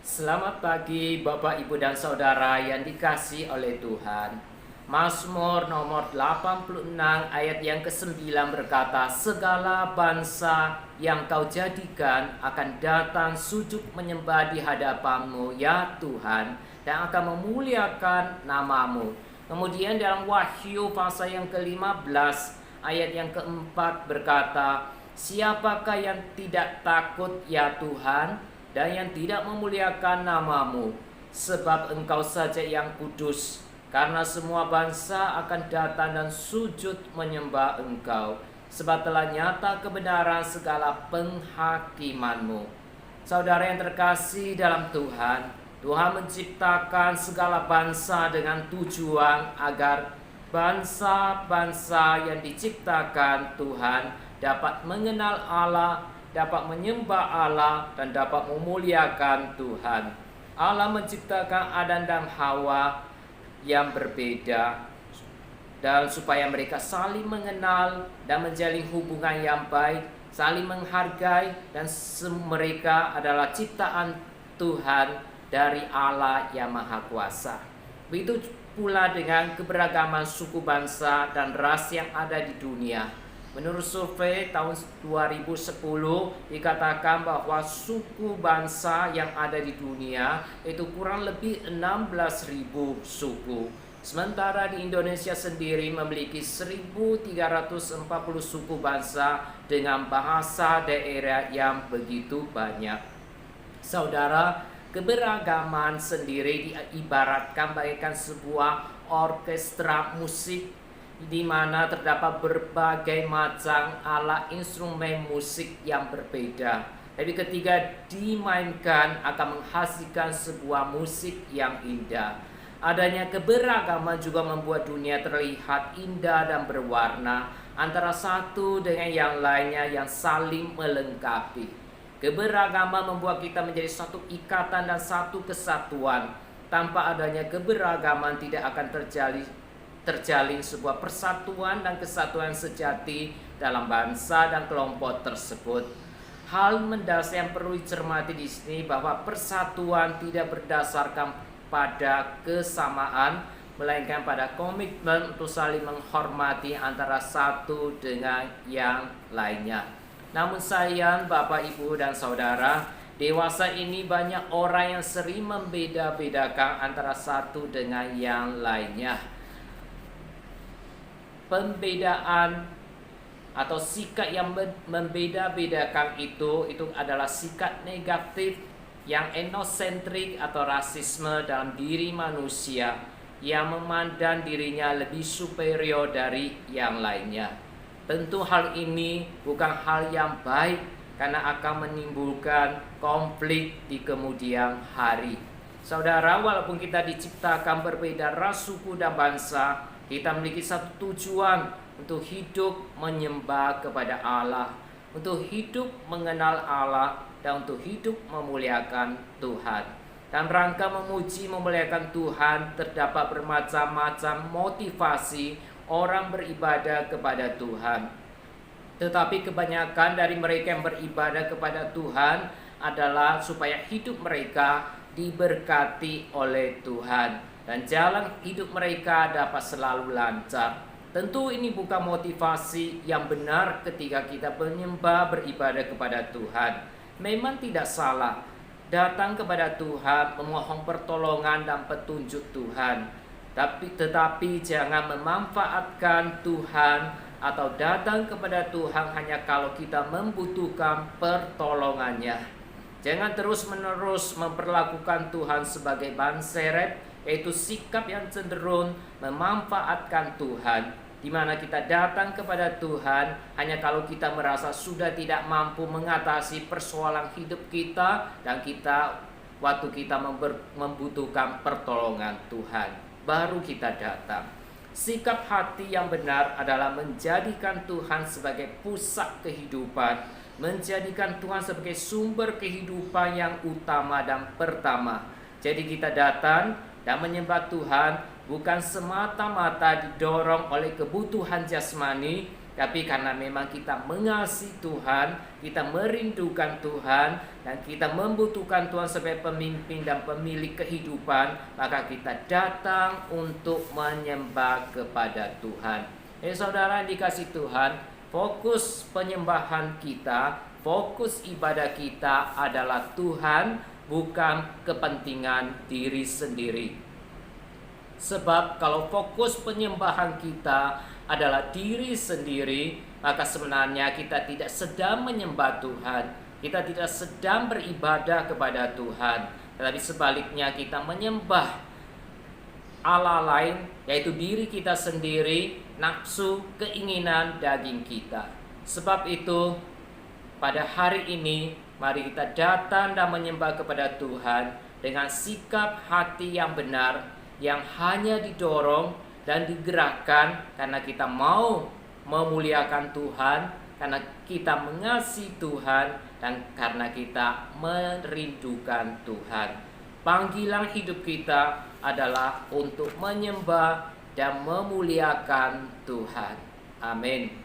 Selamat pagi Bapak, Ibu, dan Saudara yang dikasihi oleh Tuhan. Mazmur nomor 86 ayat yang ke-9 berkata, "Segala bangsa yang kau jadikan akan datang sujud menyembah di hadapanmu, ya Tuhan, dan akan memuliakan namamu." Kemudian dalam Wahyu pasal yang ke-15 ayat yang keempat berkata, "Siapakah yang tidak takut, ya Tuhan, dan yang tidak memuliakan namamu, sebab engkau saja yang kudus, karena semua bangsa akan datang dan sujud menyembah engkau, sebab telah nyata kebenaran segala penghakimanmu." Saudara yang terkasih dalam Tuhan, Tuhan menciptakan segala bangsa dengan tujuan agar bangsa-bangsa yang diciptakan Tuhan dapat mengenal Allah, dapat menyembah Allah, dan dapat memuliakan Tuhan. Allah menciptakan Adam dan Hawa yang berbeda, dan supaya mereka saling mengenal dan menjalin hubungan yang baik, saling menghargai, dan mereka adalah ciptaan Tuhan dari Allah yang Maha Kuasa. Begitu pula dengan keberagaman suku bangsa dan ras yang ada di dunia. Menurut survei tahun 2010 dikatakan bahwa suku bangsa yang ada di dunia itu kurang lebih 16.000 suku. Sementara di Indonesia sendiri memiliki 1.340 suku bangsa dengan bahasa daerah yang begitu banyak. Saudara, keberagaman sendiri diibaratkan bagaikan sebuah orkestra musik di mana terdapat berbagai macam alat instrumen musik yang berbeda. Tapi ketika dimainkan akan menghasilkan sebuah musik yang indah. Adanya keberagaman juga membuat dunia terlihat indah dan berwarna antara satu dengan yang lainnya yang saling melengkapi. Keberagaman membuat kita menjadi satu ikatan dan satu kesatuan. Tanpa adanya keberagaman tidak akan terjalin sebuah persatuan dan kesatuan sejati dalam bangsa dan kelompok tersebut. Hal mendasar yang perlu dicermati di sini bahwa persatuan tidak berdasarkan pada kesamaan, melainkan pada komitmen untuk saling menghormati antara satu dengan yang lainnya. Namun sayang Bapak, Ibu, dan Saudara, dewasa ini banyak orang yang sering membeda-bedakan antara satu dengan yang lainnya. Pembedaan atau sikap yang membeda-bedakan itu adalah sikap negatif yang etnosentrik atau rasisme dalam diri manusia yang memandang dirinya lebih superior dari yang lainnya. Tentu hal ini bukan hal yang baik karena akan menimbulkan konflik di kemudian hari. Saudara, walaupun kita diciptakan berbeda ras, suku, dan bangsa, kita memiliki satu tujuan untuk hidup menyembah kepada Allah, untuk hidup mengenal Allah, dan untuk hidup memuliakan Tuhan. Dan rangka memuji memuliakan Tuhan terdapat bermacam-macam motivasi orang beribadah kepada Tuhan. Tetapi kebanyakan dari mereka yang beribadah kepada Tuhan adalah supaya hidup mereka diberkati oleh Tuhan dan jalan hidup mereka dapat selalu lancar. Tentu ini bukan motivasi yang benar ketika kita menyembah beribadah kepada Tuhan. Memang tidak salah datang kepada Tuhan, memohon pertolongan dan petunjuk Tuhan. Tetapi jangan memanfaatkan Tuhan atau datang kepada Tuhan hanya kalau kita membutuhkan pertolongannya. Jangan terus-menerus memperlakukan Tuhan sebagai ban serep, yaitu sikap yang cenderung memanfaatkan Tuhan, di mana kita datang kepada Tuhan hanya kalau kita merasa sudah tidak mampu mengatasi persoalan hidup kita dan waktu kita membutuhkan pertolongan Tuhan, baru kita datang. Sikap hati yang benar adalah menjadikan Tuhan sebagai pusat kehidupan, menjadikan Tuhan sebagai sumber kehidupan yang utama dan pertama. Jadi kita datang dan menyembah Tuhan bukan semata-mata didorong oleh kebutuhan jasmani, Tapi karena memang kita mengasihi Tuhan, kita merindukan Tuhan, dan kita membutuhkan Tuhan sebagai pemimpin dan pemilik kehidupan, maka kita datang untuk menyembah kepada Tuhan. Saudara yang dikasihi Tuhan, fokus penyembahan kita, fokus ibadah kita adalah Tuhan, bukan kepentingan diri sendiri. Sebab kalau fokus penyembahan kita adalah diri sendiri, maka sebenarnya kita tidak sedang menyembah Tuhan, kita tidak sedang beribadah kepada Tuhan, tetapi sebaliknya kita menyembah Allah lain, yaitu diri kita sendiri, nafsu, keinginan daging kita. Sebab itu pada hari ini mari kita datang dan menyembah kepada Tuhan dengan sikap hati yang benar, yang hanya didorong dan digerakkan karena kita mau memuliakan Tuhan, karena kita mengasihi Tuhan, dan karena kita merindukan Tuhan. Panggilan hidup kita adalah untuk menyembah dan memuliakan Tuhan. Amin.